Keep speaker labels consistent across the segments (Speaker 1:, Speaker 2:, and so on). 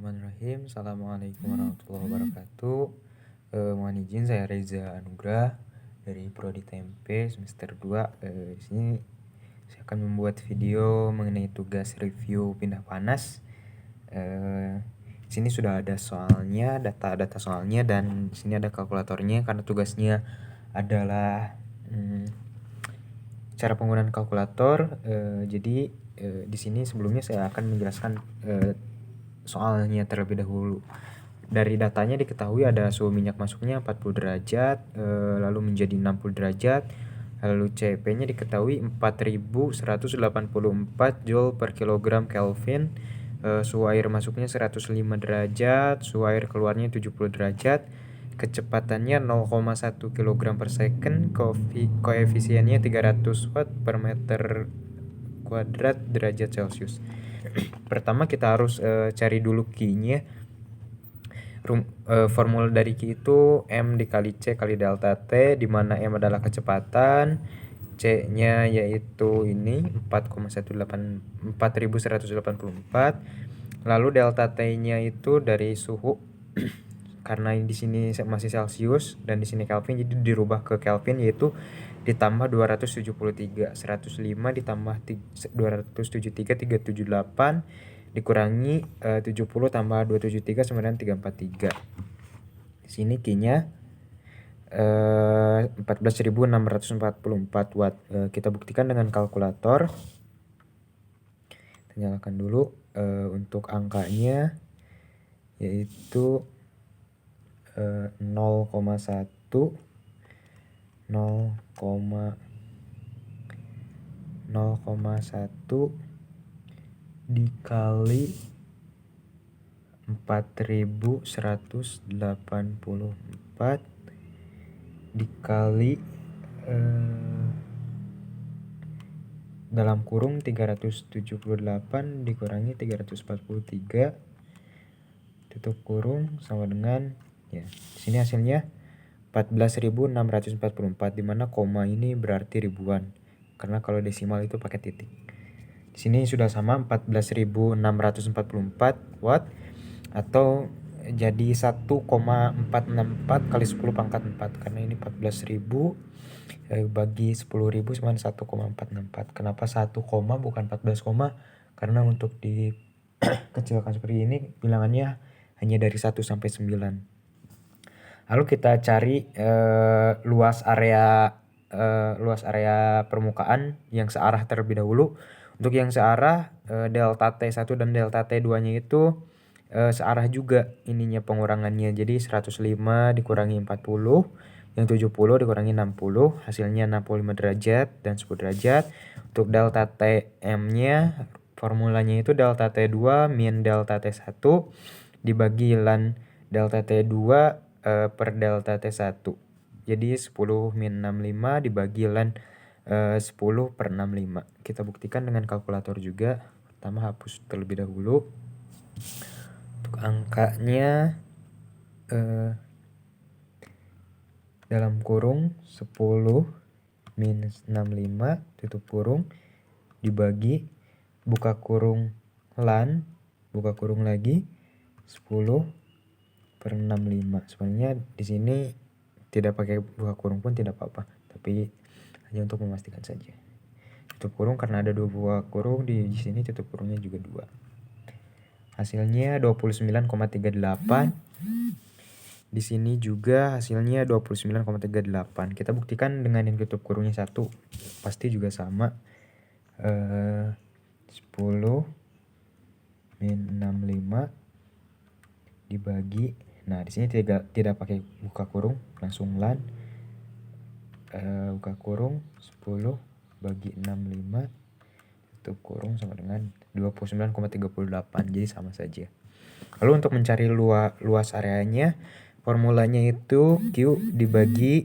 Speaker 1: Bismillahirrahmanirrahim. Assalamualaikum warahmatullahi wabarakatuh. Mohon izin, saya Reza Anugrah dari Prodi Tempe semester 2. Di sini saya akan membuat video mengenai tugas review pindah panas. Di sini sudah ada soalnya, data soalnya, dan di sini ada kalkulatornya karena tugasnya adalah cara penggunaan kalkulator. Jadi di sini sebelumnya saya akan menjelaskan soalnya terlebih dahulu. Dari datanya diketahui ada suhu minyak masuknya 40 derajat, lalu menjadi 60 derajat, lalu CP-nya diketahui 4184 Joule per kilogram Kelvin, suhu air masuknya 105 derajat, suhu air keluarnya 70 derajat, kecepatannya 0,1 kg per second, koefisiennya 300 watt per meter kuadrat derajat Celcius. Pertama kita harus cari dulu Q-nya. Formula dari Q itu M dikali C kali delta T, di mana M adalah kecepatan, C-nya yaitu ini 4184, lalu delta T-nya itu dari suhu karena di sini masih Celcius dan di sini Kelvin, jadi dirubah ke Kelvin, yaitu ditambah 273, 105 ditambah 273, 378 dikurangi 70 tambah 273 sama dengan 343. Di sini Q-nya 14.644 watt. Kita buktikan dengan kalkulator. Kita nyalakan dulu. Untuk angkanya yaitu 0,1 dikali 4184 dikali dalam kurung 378 dikurangi 343 tutup kurung sama dengan di sini hasilnya 14.644, di mana koma ini berarti ribuan karena kalau desimal itu pakai titik. Di sini sudah sama 14.644 watt atau jadi 1,464 kali 10 pangkat 4, karena ini 14.000 bagi 10.000 sama 1,464. Kenapa 1, bukan 14, karena untuk dikecilkan seperti ini bilangannya hanya dari 1 sampai 9. Lalu kita cari luas area permukaan yang searah terlebih dahulu. Untuk yang searah delta T1 dan delta T2-nya itu searah juga ininya pengurangannya. Jadi 105 dikurangi 40, yang 70 dikurangi 60, hasilnya 65 derajat dan 10 derajat. Untuk delta Tm-nya formulanya itu delta T2 min delta T1 dibagi lan delta T2 per delta T1. Jadi 10 min 65 dibagi lan 10 per 65. Kita buktikan dengan kalkulator juga. Pertama hapus terlebih dahulu. Untuk angkanya dalam kurung 10 minus 65 tutup kurung dibagi buka kurung lan buka kurung lagi 10 per 65. Sebenarnya di sini tidak pakai buka kurung pun tidak apa-apa, tapi hanya untuk memastikan saja. Tutup kurung karena ada 2 buka kurung, di sini tutup kurungnya juga 2. Hasilnya 29,38. Di sini juga hasilnya 29,38. Kita buktikan dengan yang tutup kurungnya 1. Pasti juga sama. 10 min 65 dibagi, nah di sini tidak pakai buka kurung, langsung lan buka kurung 10 bagi 65 tutup kurung sama dengan 29,38, jadi sama saja. Lalu untuk mencari luas areanya, formulanya itu Q dibagi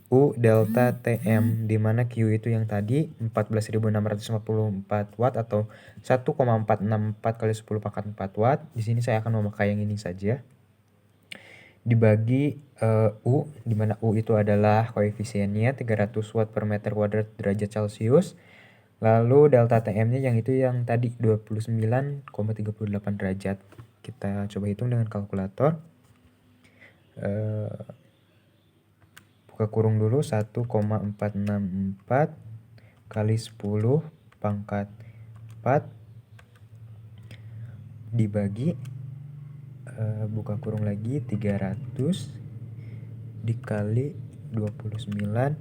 Speaker 1: U delta Tm, di mana Q itu yang tadi 14.644 watt atau 1,464 kali 10 pangkat 4 watt. Di sini saya akan memakai yang ini saja. Dibagi U, di mana U itu adalah koefisiennya 300 watt per meter kuadrat derajat Celcius. Lalu delta Tm-nya yang itu yang tadi 29,38 derajat. Kita coba hitung dengan kalkulator. Buka kurung dulu, 1,464 kali 10 pangkat 4 dibagi buka kurung lagi 300 dikali 29,38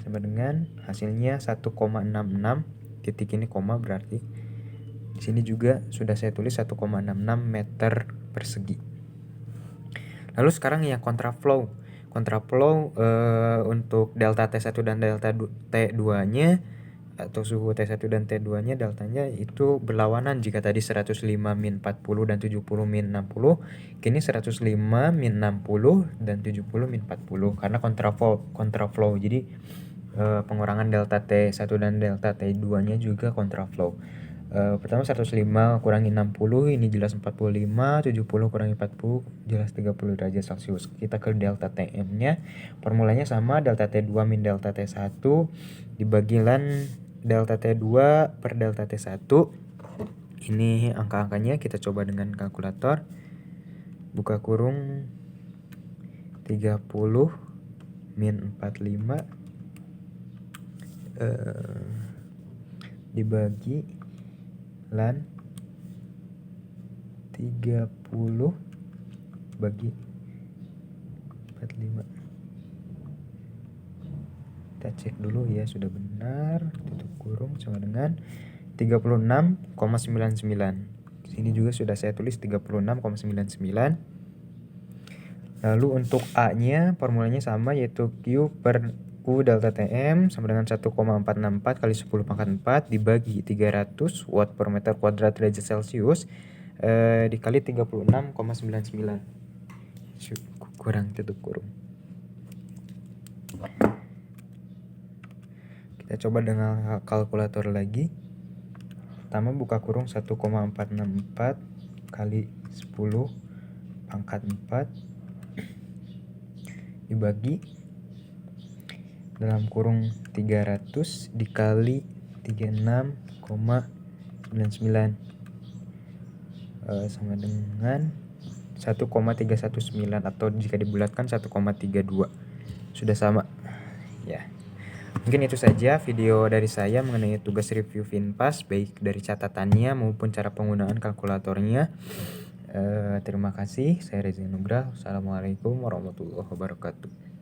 Speaker 1: sama dengan hasilnya 1,66. Titik ini koma berarti di sini juga sudah saya tulis 1,66 meter persegi. Lalu sekarang yang kontraflow. Kontraflow untuk delta T1 dan delta T2-nya atau suhu T1 dan T2-nya deltanya itu berlawanan. Jika tadi 105 min 40 dan 70 min 60, kini 105 min 60 dan 70 min 40 karena kontraflow. Jadi pengurangan delta T1 dan delta T2-nya juga kontraflow. Pertama 105 kurangi 60 ini jelas 45, 70 kurangi 40 jelas 30 derajat Celcius. Kita ke delta Tm-nya. Formulanya sama, delta T2 min delta T1 dibagilan delta T2 per delta T1. Ini angka-angkanya kita coba dengan kalkulator. Buka kurung 30 min 45 dibagi lan 30 bagi 45. Kita cek dulu ya, sudah benar. Tutup kurung sama dengan 36,99. Sini juga sudah saya tulis 36,99. Lalu untuk A-nya formulanya sama, yaitu Q per U delta Tm sama dengan 1,464 kali 10 pangkat 4 dibagi 300 watt per meter kuadrat derajat Celcius dikali 36,99. Kurang tutup kurung. Kita coba dengan kalkulator lagi. Pertama buka kurung 1,464 kali 10 pangkat 4 dibagi dalam kurung 300 dikali 36,99 sama dengan 1,319 atau jika dibulatkan 1,32. Sudah sama ya. Mungkin itu saja video dari saya mengenai tugas review VinFast, baik dari catatannya maupun cara penggunaan kalkulatornya. Terima kasih. Saya Reza Nugrah. Assalamualaikum warahmatullahi wabarakatuh.